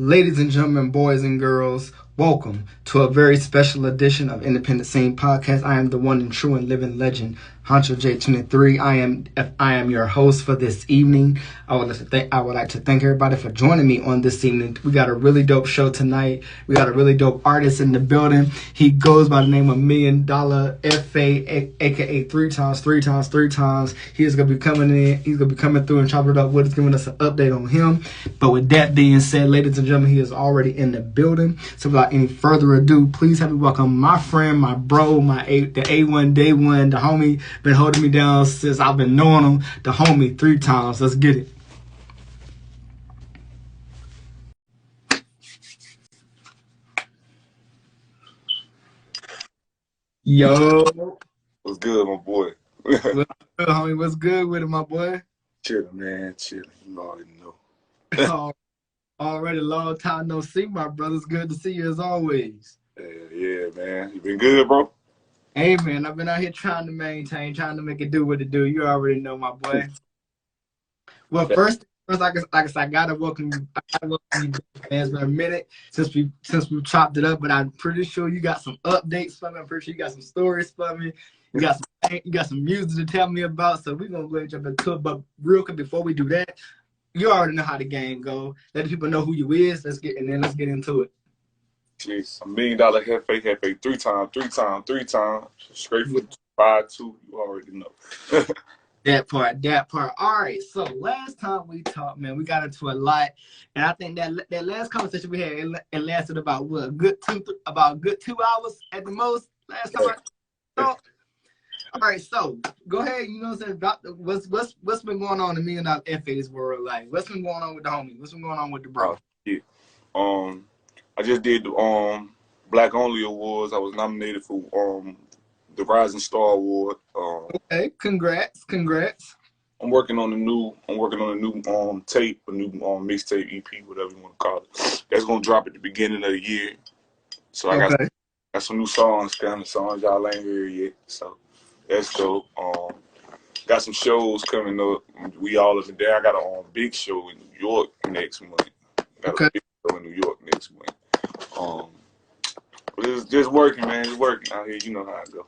Ladies and gentlemen, boys and girls, welcome to a very special edition of Independent Scene Podcast. I am the one and true and living legend, Honcho J23. I am your host for this evening. I would like to thank everybody for joining me on this evening. We got a really dope show tonight. We got a really dope artist in the building. He goes by the name of MillionDollarJefe3x, aka 3x3x3x. He is gonna be coming in. He's gonna be coming through and chopping it up with us, giving us an update on him. But with that being said, ladies and gentlemen, he is already in the building. So without any further ado, please help me welcome my friend, my bro, the A1 day one, the homie, been holding me down since I've been knowing him, the homie 3x. Let's get it. Yo. What's good, my boy? What's good, homie? What's good with it, my boy? Chilling, man. Chilling. You already know. Already long time no see, my brother. It's good to see you as always. Yeah, man. You been good, bro? Hey, man. I've been out here trying to maintain, trying to make it do what it do. You already know, my boy. Well, first, like I said, I gotta welcome you. Man. It's been a minute since we chopped it up, but I'm pretty sure you got some updates for me. I'm pretty sure you got some stories for me. You got some music to tell me about. So we're gonna go ahead and jump into it. But real quick, before we do that, you already know how the game go. Let the people know who you is. Let's get into it. Jeez, $1 million Hefe 3x3x3x. Straight from 5-2. You already know. That part. All right. So last time we talked, man, we got into a lot, and I think that last conversation we had it lasted about a good 2 hours at the most. Last time I talked. All right. So go ahead. You know what I'm saying? About what's been going on in MillionDollarJefe's world? Like, what's been going on with the homie? What's been going on with the bro? Yeah. I just did the Black Only Awards. I was nominated for the Rising Star Award. Okay, congrats. I'm working on a new tape, a new mixtape EP, whatever you want to call it. That's gonna drop at the beginning of the year. So I got some new songs coming, songs y'all ain't heard yet. So that's dope. Got some shows coming up. We all up in there. I got a big show in New York next month. Got a big show in New York next month. But it's just working, man. It's working out here. You know how it go.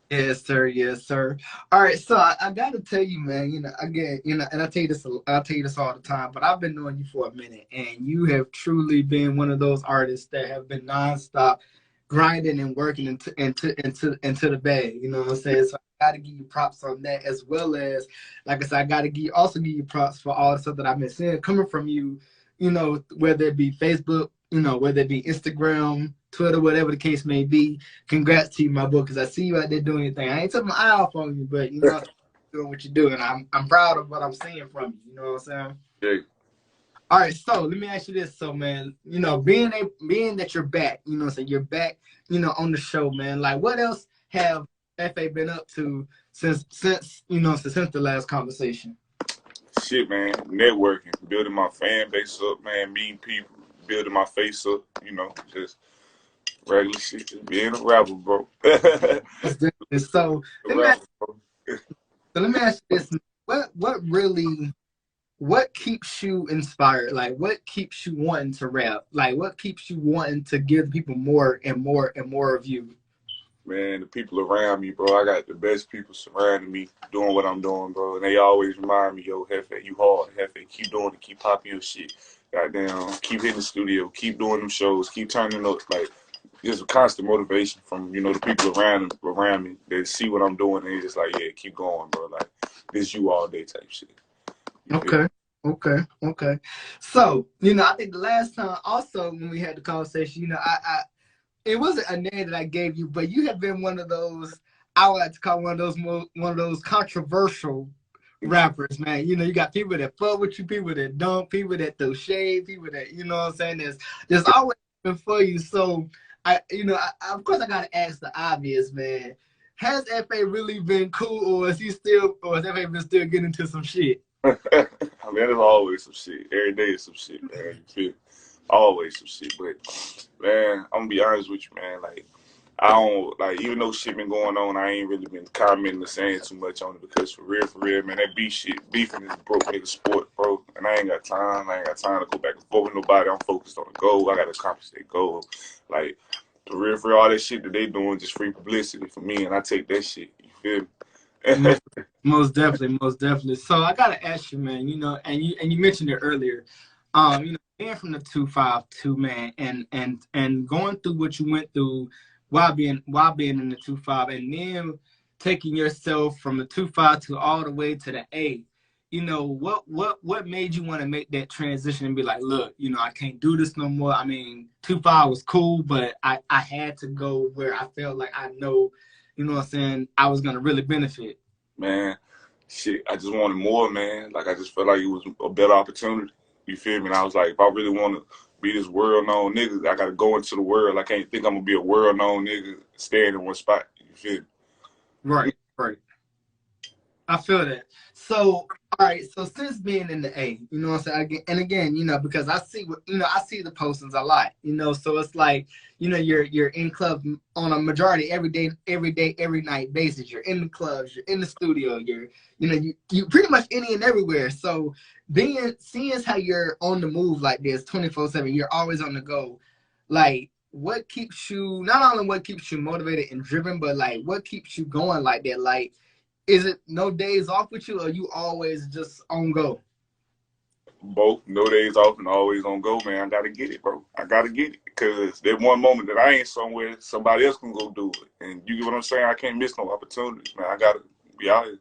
Yes, sir. All right, so I gotta tell you, man. You know, again, and I tell you this all the time. But I've been knowing you for a minute, and you have truly been one of those artists that have been nonstop grinding and working into the bag. You know what I'm saying? So I gotta give you props on that, as well as, like I said, I gotta give you props for all the stuff that I've been seeing coming from you. You know, whether it be Facebook, whether it be Instagram, Twitter, whatever the case may be. Congrats to you, my boy, because I see you out there doing your thing. I ain't taking my eye off on you, but doing what you're doing. I'm proud of what I'm seeing from you. You know what I'm saying? Yeah. All right, so let me ask you this. So, man, being that you're back, so you're back, on the show, man. Like, what else have FA been up to since the last conversation? Shit, man. Networking, building my fan base up, man. Meeting people, building my face up. Just regular shit, just being a rapper, bro. So let me ask you this: what keeps you inspired? Like, what keeps you wanting to rap? Like, what keeps you wanting to give people more and more and more of you? Man, the people around me, bro. I got the best people surrounding me, doing what I'm doing, bro. And they always remind me, yo, Hefe, you hard, Hefe, keep doing it, keep popping your shit. Goddamn, keep hitting the studio, keep doing them shows, keep turning up, like. Just a constant motivation from, the people around me. They see what I'm doing and they just like, yeah, keep going, bro. Like, this you all day type shit. Okay. So, I think the last time also when we had the conversation, it wasn't a name that I gave you, but you have been one of those, I would like to call one of those controversial rappers, man. You got people that fuck with you, people that don't, people that throw shade, people that, you know what I'm saying, there's always been for you. So of course I gotta ask the obvious, man. Has FA really been cool, or has FA been still getting into some shit? I mean, there's always some shit. Every day is some shit, man. You feel? Always some shit. But man, I'm gonna be honest with you, man. Like, I don't even though shit been going on, I ain't really been commenting or saying too much on it because for real, man, that beefing is broke nigga sport, bro. And man, I ain't got time. I ain't got time to go back and forth with nobody. I'm focused on the goal. I got to accomplish that goal. Like, for all that shit that they doing, just free publicity for me, and I take that shit. You feel me? Most definitely, most definitely. So I gotta ask you, man. And you mentioned it earlier. Being from the 252, man, and going through what you went through while being in the 25, and then taking yourself from the 25 to all the way to the A. What made you want to make that transition and be like, look, I can't do this no more. I mean, 25 was cool, but I had to go where I felt like I know, what I'm saying, I was gonna really benefit. Man, shit, I just wanted more, man. Like, I just felt like it was a better opportunity. You feel me? And I was like, if I really want to be this world-known nigga, I got to go into the world. I can't think I'm going to be a world-known nigga staying in one spot. You feel me? Right, right. I feel that. So, all right. So since being in the A, what I'm saying, and again, because I see I see the postings a lot, so it's like, you're in club on a majority every day, every night basis. You're in the clubs, you're in the studio, you pretty much any and everywhere. So seeing how you're on the move like this 24/7, you're always on the go. Like, what keeps you, not only what keeps you motivated and driven, but like what keeps you going like that? Like, is it no days off with you, or you always just on go? Both. No days off and always on go, man. I got to get it, bro. I got to get it. Because there's one moment that I ain't somewhere, somebody else can go do it. And you get what I'm saying? I can't miss no opportunities, man. I got to be out here.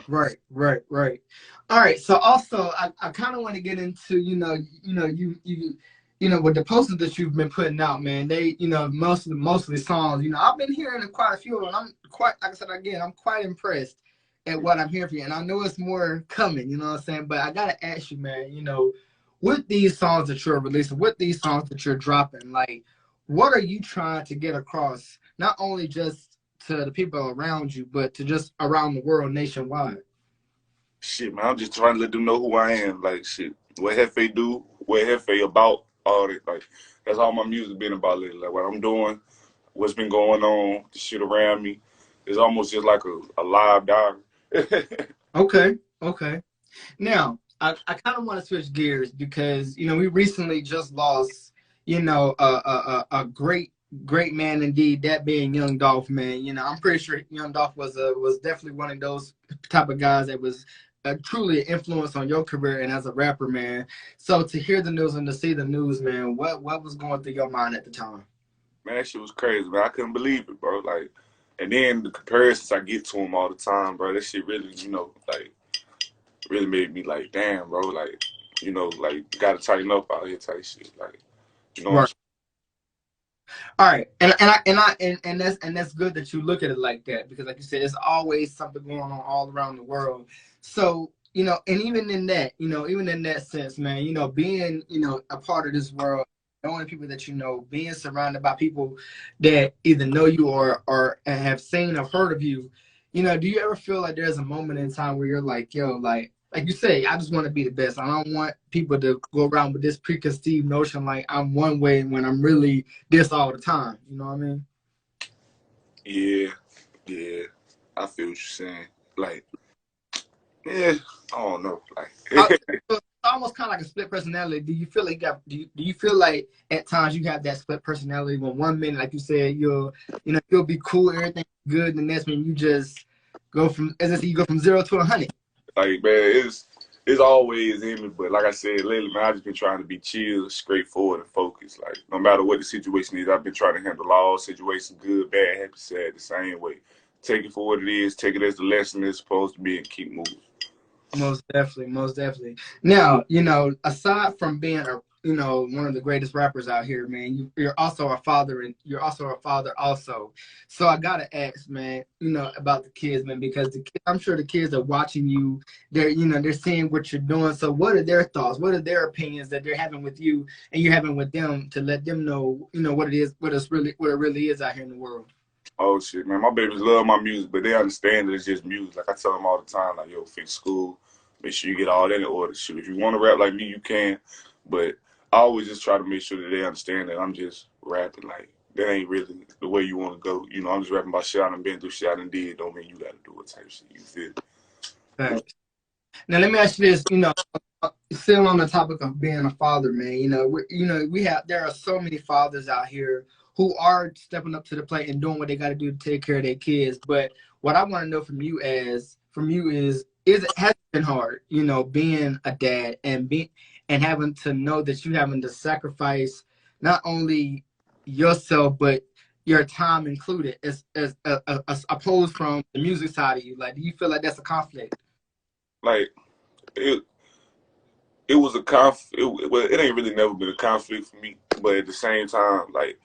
Right, right, right. All right. So also, I kind of want to get into, with the posters that you've been putting out, man. They, mostly songs. I've been hearing quite a few, and I'm quite, like I said again, I'm quite impressed at what I'm hearing from you, and I know it's more coming. You know what I'm saying? But I gotta ask you, man. With these songs that you're releasing, with these songs that you're dropping, like, what are you trying to get across? Not only just to the people around you, but to just around the world, nationwide. Shit, man, I'm just trying to let them know who I am. Like, shit, what Jefe do, what Jefe about, all that. Like, that's all my music been about lately. Like, what I'm doing, what's been going on, the shit around me. It's almost just like a live diary. Okay, okay. Now, I kind of want to switch gears because, we recently just lost, a great man indeed, that being Young Dolph, man. I'm pretty sure Young Dolph was definitely one of those type of guys that was truly an influence on your career and as a rapper, man. So to hear the news and to see the news, man, what was going through your mind at the time? Man, that shit was crazy, man. I couldn't believe it, bro. Like, and then the comparisons I get to him all the time, bro, that shit really, like, really made me like, damn, bro, like, like, you gotta tighten up out here type shit. Like, you know what I'm Right. saying? All right, and that's good that you look at it like that, because, like you said, it's always something going on all around the world. So, and even in that sense, man, being a part of this world, knowing people that being surrounded by people that either know you or have seen or heard of you, do you ever feel like there's a moment in time where you're like, yo, like you say, I just want to be the best. I don't want people to go around with this preconceived notion like I'm one way when I'm really this all the time. You know what I mean? Yeah, yeah. I feel what you're saying. Like, yeah, I don't know. Like, It's almost kind of like a split personality. Do you feel like do you feel like at times you have that split personality when one minute, like you said, you'll be cool, everything good, and the next minute you just go from, as I say, you go from 0 to 100. like, man, it's always in me. But like I said, lately, man, I just been trying to be chill, straightforward, and focused. Like, no matter what the situation is, I've been trying to handle all situations, good, bad, happy, sad, the same way. Take it for what it is. Take it as the lesson it's supposed to be, and keep moving. Most definitely, most definitely. Now, aside from being one of the greatest rappers out here, man, you're also a father, and you're also a father also. So I gotta ask, man, about the kids, man, because I'm sure the kids are watching you. They're seeing what you're doing. So what are their thoughts? What are their opinions that they're having with you and you're having with them to let them know, what it is, what it really is out here in the world? Oh shit, man, my babies love my music, but they understand that it's just music. Like I tell them all the time, like, yo, fix school, make sure you get all that in order. Shoot, if you want to rap like me, you can, but I always just try to make sure that they understand that I'm just rapping. Like, that ain't really the way you want to go. I'm just rapping about shit I done been through, shit I done did. Don't mean you got to do it type shit. You feel? Right. Now let me ask you this, still on the topic of being a father, man. There are so many fathers out here who are stepping up to the plate and doing what they got to do to take care of their kids. But what I want to know from you is it has been hard, being a dad and having to know that you having to sacrifice not only yourself but your time included, as opposed from the music side of you. Like, do you feel like that's a conflict? Like it was a well, it ain't really never been a conflict for me, but at the same time, like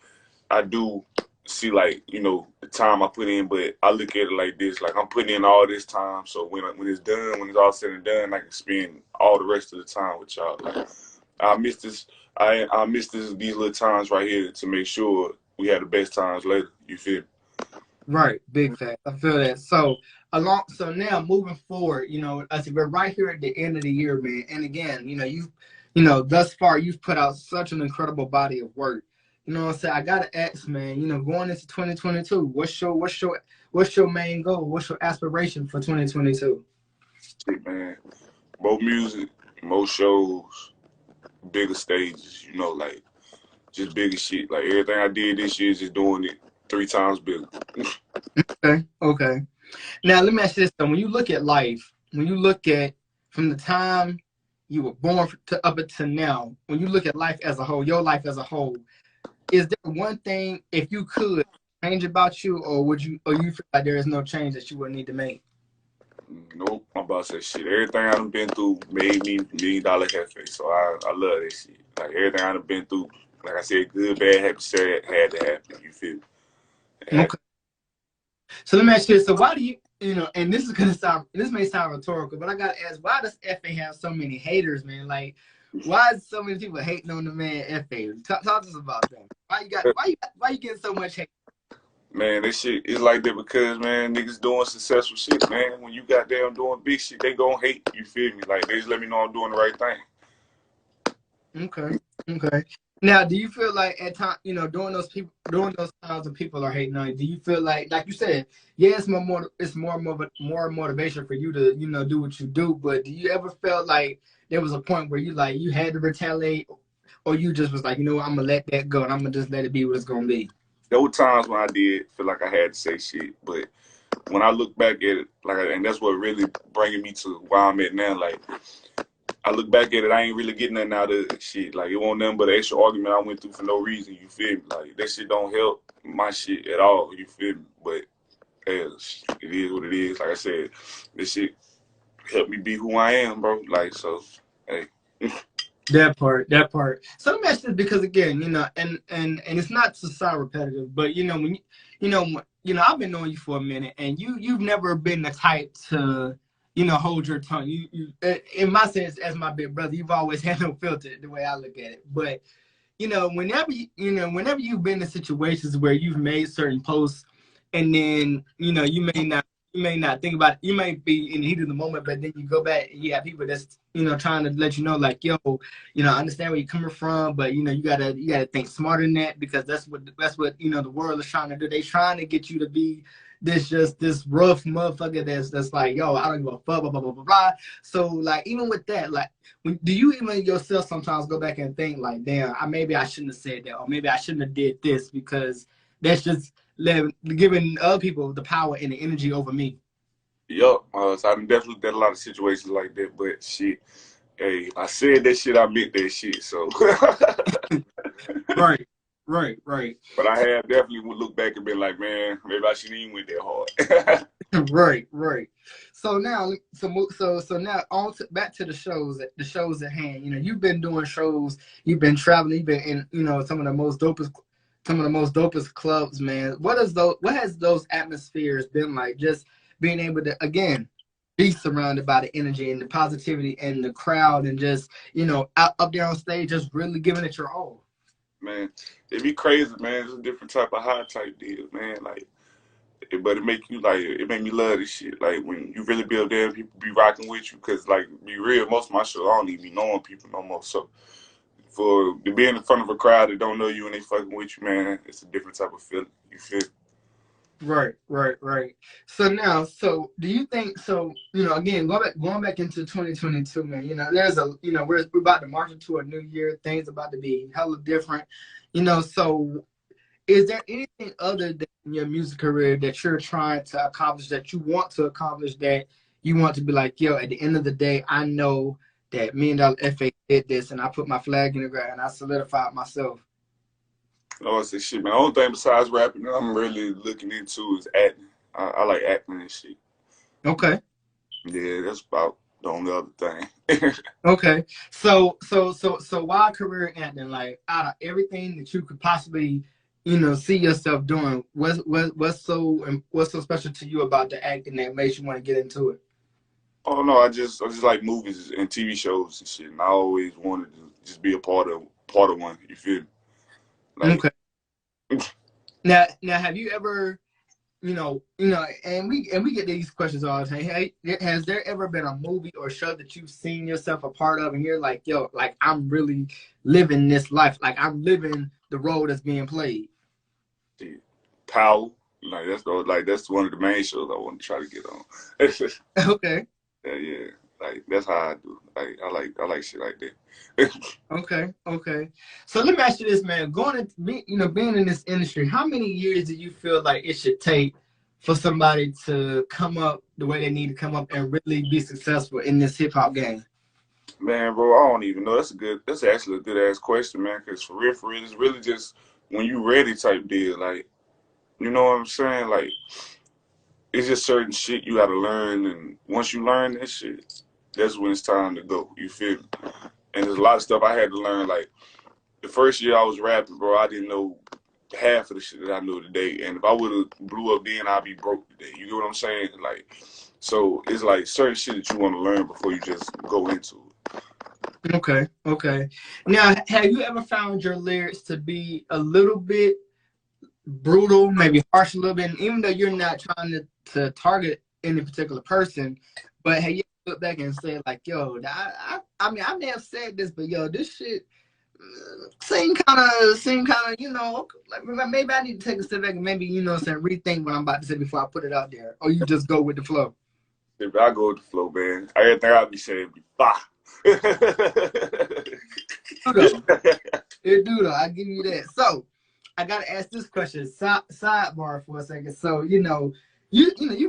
I do see, like, the time I put in, but I look at it like this: like, I'm putting in all this time, so when it's done, when it's all said and done, I can spend all the rest of the time with y'all. Like, I miss this, I miss these little times right here to make sure we have the best times later. You feel me? Right, big fact. I feel that. So now moving forward, I said we're right here at the end of the year, man. And again, thus far you've put out such an incredible body of work. You know what I'm saying? I gotta ask, man, going into 2022, what's your main goal? What's your aspiration for 2022? Man, more music, more shows, bigger stages, like just bigger shit. Like, everything I did this year is just doing it 3 times bigger. Okay. Now let me ask you this though. When you look at life, when you look at from the time you were born to up until now, when you look at life as a whole, your life as a whole, is there one thing, if you could, change about you, or you feel like there is no change that you would need to make? Nope, I'm about to say shit. Everything I done been through made me $1,000,000 So I love that shit. Like, everything I done been through, like I said, good, bad, happy, sad, had to happen. You feel me? Okay. So let me ask you this. So why do and this may sound rhetorical, but I gotta ask, why does FA have so many haters, man? Like, why is so many people hating on the man FA? Talk to us about that. Why you getting so much hate? Man, that shit is like that because, man, niggas doing successful shit, man. When you got them doing big shit, they gon' hate. You feel me? Like, they just let me know I'm doing the right thing. Okay. Now, do you feel like at time, during those times when people are hating on you, do you feel like you said, yeah, it's more motivation for you to, do what you do, but do you ever feel like there was a point where you had to retaliate, or you just was like, I'm gonna let that go and I'm gonna just let it be what it's gonna be? There were times when I did feel like I had to say shit, but when I look back at it, and that's what really bringing me to where I'm at now. Like, I look back at it, I ain't really getting nothing out of shit. Like, it wasn't nothing but an extra argument I went through for no reason. You feel me? Like, that shit don't help my shit at all. You feel me? But it is what it is. Like I said, this shit helped me be who I am, bro. Like, so, hey. That part. So let me ask this, because again, and it's not to sound repetitive, but when I've been knowing you for a minute, and you've never been the type to hold your tongue. You in my sense, as my big brother, you've always had no filter, the way I look at it. But whenever you've been in situations where you've made certain posts, and then you may not think about it. You may be in the heat of the moment, but then you go back and you have people that's trying to let you know, like, yo, I understand where you're coming from, but you gotta think smarter than that, because that's what the world is trying to do. They trying to get you to be this rough motherfucker that's like, yo, I don't give a fuck, blah blah blah blah blah. So, like, even with that, like, do you even yourself sometimes go back and think, like, damn, maybe I shouldn't have said that, or maybe I shouldn't have did this, because that's just giving other people the power and the energy over me? Yup. So I've definitely done a lot of situations like that, but shit, hey, I said that shit, I meant that shit, so. Right. But I have definitely would look back and be like, man, maybe I shouldn't even went that hard. Right. So now, now back to the shows at hand. You've been doing shows, you've been traveling, you've been in some of the most dopest clubs, man. What has those atmospheres been like? Just being able to, again, be surrounded by the energy and the positivity and the crowd, and just up there on stage, just really giving it your all. Man, it be crazy, man. It's a different type of high type deal, man. Like, but it make me love this shit. Like, when you really be up there, people be rocking with you. Cause, like, be real, most of my shows, I don't even be knowing people no more. So for being in front of a crowd that don't know you and they fucking with you, man, it's a different type of feeling. You feel? Right. So now, so do you think so? Again, going back into 2022, man. There's we're about to march into a new year. Things about to be hella different. So is there anything other than your music career that you're trying to accomplish, that you want to accomplish, that you want to be like, yo, at the end of the day, I know that MillionDollarJefe did this, and I put my flag in the ground, and I solidified myself. I say shit, man. The only thing besides rapping that I'm really looking into is acting. I like acting and shit. Okay. Yeah, that's about the only other thing. Okay. So why career acting? Like, out of everything that you could possibly, see yourself doing, what's so special to you about the acting that makes you want to get into it? Oh no, I just like movies and TV shows and shit. And I always wanted to just be a part of one. You feel me? Like, Okay. Now, have you ever, and we get these questions all the time. Hey, has there ever been a movie or show that you've seen yourself a part of, and you're like, yo, like I'm really living this life, like I'm living the role that's being played? shit, Power. That's one of the main shows I want to try to get on. Okay. Yeah. Like that's how I do. Like I like shit like that. Okay. So let me ask you this, man. Being in this industry, how many years do you feel like it should take for somebody to come up the way they need to come up and really be successful in this hip hop game? Man, bro, I don't even know. That's actually a good ass question, man. Cause for real, it's really just when you ready type deal. Like, you know what I'm saying? Like, it's just certain shit you gotta learn, and once you learn that shit, that's when it's time to go. You feel me? And there's a lot of stuff I had to learn. Like the first year I was rapping, bro, I didn't know half of the shit that I know today. And if I would have blew up then, I'd be broke today. You get what I'm saying? Like, so it's like certain shit that you want to learn before you just go into it. Okay. Now, have you ever found your lyrics to be a little bit brutal, maybe harsh a little bit? And even though you're not trying to target any particular person, but have you look back and say like, yo, I mean, I may have said this, but yo, this shit seem kind of, like maybe I need to take a step back and maybe, rethink what I'm about to say before I put it out there, or you just go with the flow? If I go with the flow, man, everything I'll be saying be bah. It do though. I give you that. So I gotta ask this question, sidebar for a second. So you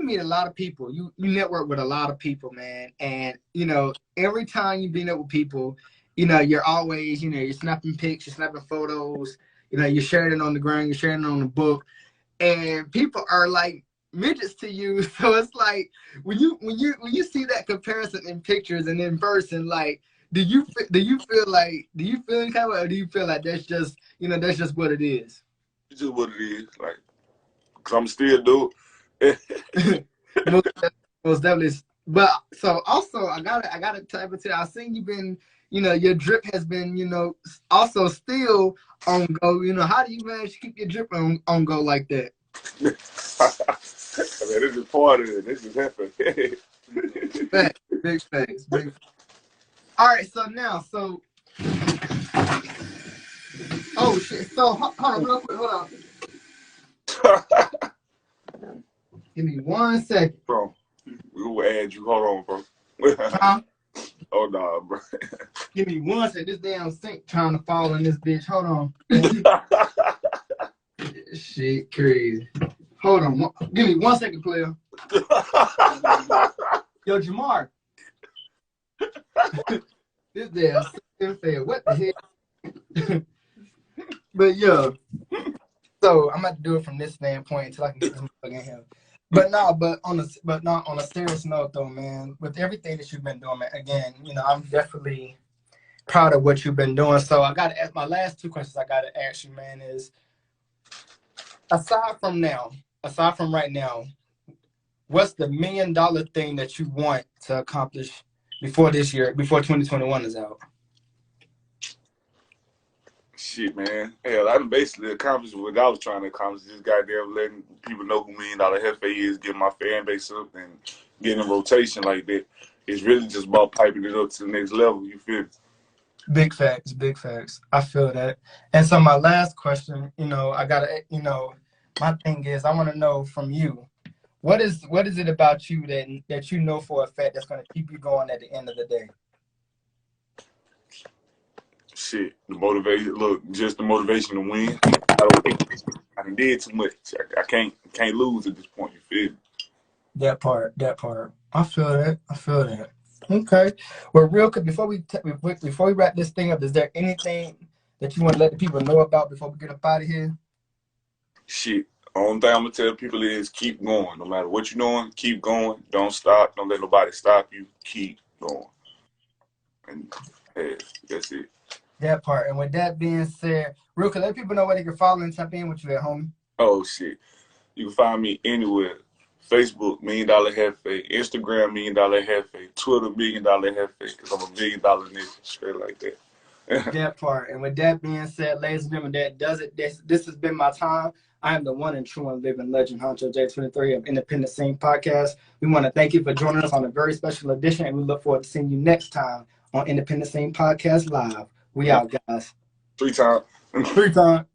meet a lot of people. You network with a lot of people, man. And every time you meet up with people, you're always, you're snapping pics, you're snapping photos, you're sharing it on the ground, you're sharing it on the book, and people are like midgets to you. So it's like when you see that comparison in pictures and in person, like do you feel any kind of way, or do you feel like that's just what it is? It's just what it is, like, cause I'm still do it. most definitely. But so also I gotta type it to you. I've seen you've been, your drip has been, also still on go. How do you manage to keep your drip on go like that? I mean, this is part of it. This is happening. Big facts. All right, oh shit. So hold on, real quick, hold on. Give me 1 second. Bro, we will add you. Hold on, bro. Huh? Oh, nah, bro. Give me 1 second. This damn sink trying to fall in this bitch. Hold on. Shit, crazy. Hold on. Give me 1 second, player. Yo, Jamar. This damn sink failed. What the heck? But yeah. So I'm about to do it from this standpoint until I can get this motherfucker in here. But on a serious note though, man, with everything that you've been doing, man, again, I'm definitely proud of what you've been doing. So I gotta ask, my last two questions I gotta ask you, man, is aside from right now, what's the $1 million thing that you want to accomplish before this year, before 2021 is out? Shit, man. Hell, I basically accomplished what I was trying to accomplish. Just goddamn letting people know who MillionDollarJefe is, getting my fan base up, and getting a rotation like that. It's really just about piping it up to the next level. You feel me? Big facts. I feel that. And so my last question, I gotta, my thing is, I want to know from you, what is it about you that you know for a fact that's going to keep you going at the end of the day? Shit, the motivation. Look, just the motivation to win. I done did too much. I can't lose at this point. You feel me? That part. I feel that. Okay. Well, real quick, before we wrap this thing up, is there anything that you want to let the people know about before we get up out of here? Shit. Only thing I'm gonna tell people is keep going. No matter what you're doing, keep going. Don't stop. Don't let nobody stop you. Keep going. And hey, that's it. That part. And with that being said, real quick, let people know where they can follow and tap in with you at home. Oh shit. You can find me anywhere. Facebook, MillionDollarJefe3x, Instagram, MillionDollarJefe3x, Twitter, MillionDollarJefe3x, because I'm $1 million nigga, straight like that. That part. And with that being said, ladies and gentlemen, that does it. This has been my time. I am the one and true and living legend, Honcho J23 of Independent Scene Podcast. We want to thank you for joining us on a very special edition, and we look forward to seeing you next time on Independent Scene Podcast Live. We out, guys. 3 times. 3 times.